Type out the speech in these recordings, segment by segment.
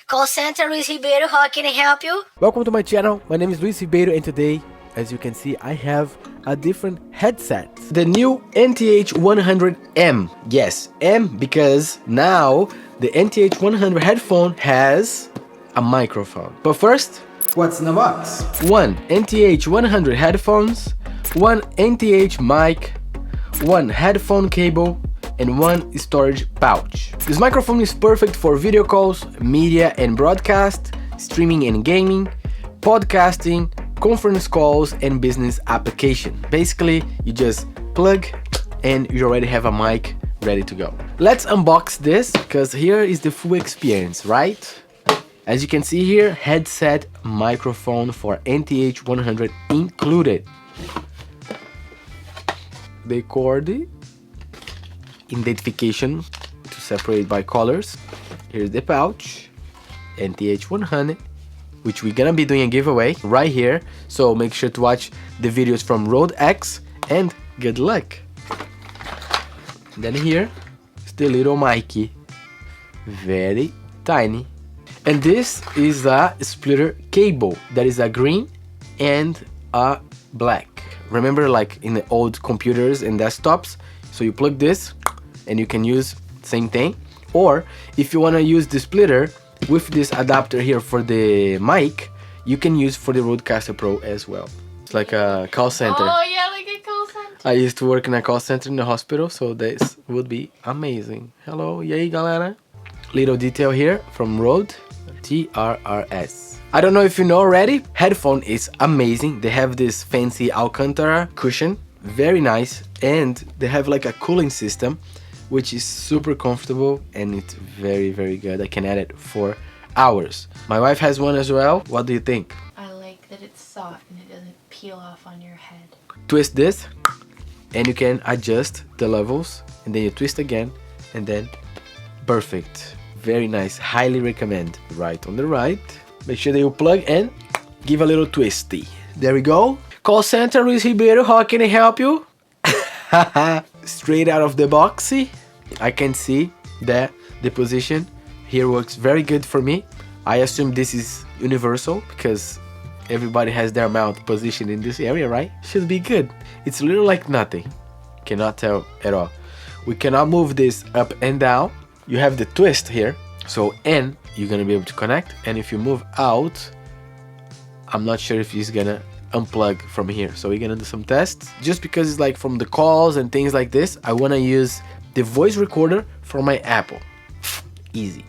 Call center, Luis Ribeiro, how can I help you? Welcome to my channel. My name is Luis Ribeiro, and today, as you can see, I have a different headset. The new NTH-100M. Yes, M, because now the NTH-100 headphone has a microphone. But first, what's in the box? One NTH-100 headphones, one NTH mic, one headphone cable, and one storage pouch. This microphone is perfect for video calls, media and broadcast, streaming and gaming, podcasting, conference calls, and business application. Basically, you just plug and you already have a mic ready to go. Let's unbox this, because here is the full experience, right? As you can see here, headset, microphone for NTH-100 included. The cord, identification to separate by colors. Here's the pouch, NTH-100, which we're gonna be doing a giveaway right here, so make sure to watch the videos from Road X and good luck. Then here is the little Mikey, very tiny, and this is a splitter cable that is a green and a black. Remember, like in the old computers and desktops, so you plug this and you can use same thing, or if you want to use the splitter with this adapter here for the mic, you can use for the Rodecaster Pro as well. It's like a call center. Oh yeah, like a call center. I used to work in a call center in the hospital, so this would be amazing. Hello, e aí galera. Little detail here from Rode, TRRS. I don't know if you know already, headphone is amazing. They have this fancy Alcantara cushion, very nice, and they have like a cooling system, which is super comfortable and it's very, very good. I can add it for hours. My wife has one as well. What do you think? I like that it's soft and it doesn't peel off on your head. Twist this and you can adjust the levels, and then you twist again, and then perfect. Very nice, highly recommend. Right on the right, make sure that you plug and give a little twisty. There we go. Call center, Luis Ribeiro, how can I help you? Straight out of the boxy, I can see that the position here works very good for me. I assume this is universal because everybody has their mouth positioned in this area, right? Should be good. It's a little like nothing. Cannot tell at all. We cannot move this up and down. You have the twist here, so and you're gonna be able to connect, and if you move out, I'm not sure if he's gonna unplug from here. So we're gonna do some tests, just because it's like from the calls and things like this. I want to use the voice recorder for my Apple. Easy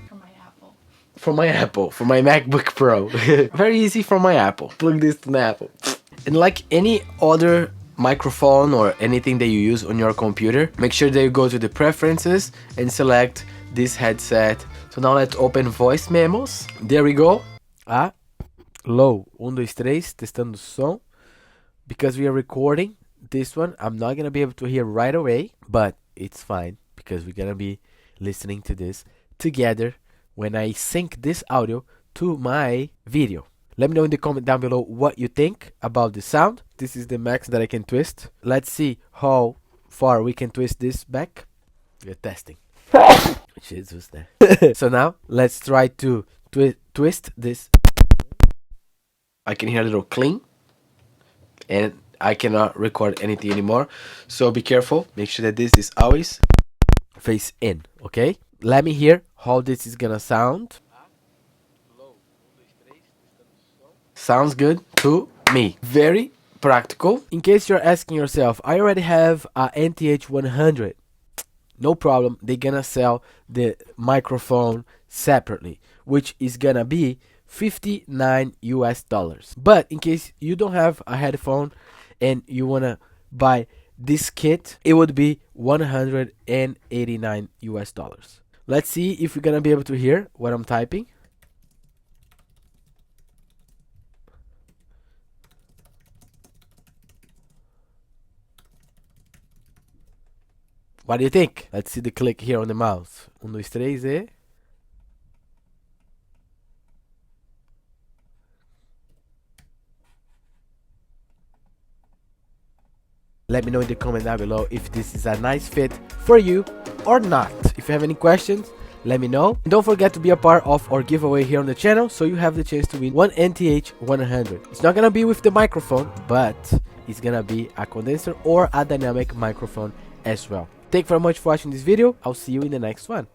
for my MacBook Pro. Very easy for my Apple. Plug this to the Apple, and like any other microphone or anything that you use on your computer, make sure that you go to the preferences and select this headset. So now let's open voice memos. There we go. Low. 1, 2, 3, testando o som. Because we are recording this one, I'm not gonna be able to hear right away, but it's fine because we're gonna be listening to this together when I sync this audio to my video. Let me know in the comment down below what you think about the sound. This is the max that I can twist. Let's see how far we can twist this back. We're testing. Jesus there. So now let's try to twist this. I can hear a little cling, and I cannot record anything anymore, so be careful. Make sure that this is always face in, okay? Let me hear how this is gonna sound. Sounds good to me. Very practical. In case you're asking yourself, I already have a NTH-100. No problem, they're gonna sell the microphone separately, which is gonna be $59 US. But in case you don't have a headphone and you wanna buy this kit, it would be $189 US. Let's see if we're gonna be able to hear what I'm typing. What do you think? Let's see the click here on the mouse. 1, 2, 3 e... Let me know in the comment down below if this is a nice fit for you or not. If you have any questions, let me know. And don't forget to be a part of our giveaway here on the channel, so you have the chance to win one NTH-100. It's not gonna be with the microphone, but it's gonna be a condenser or a dynamic microphone as well. Thank you very much for watching this video. I'll see you in the next one.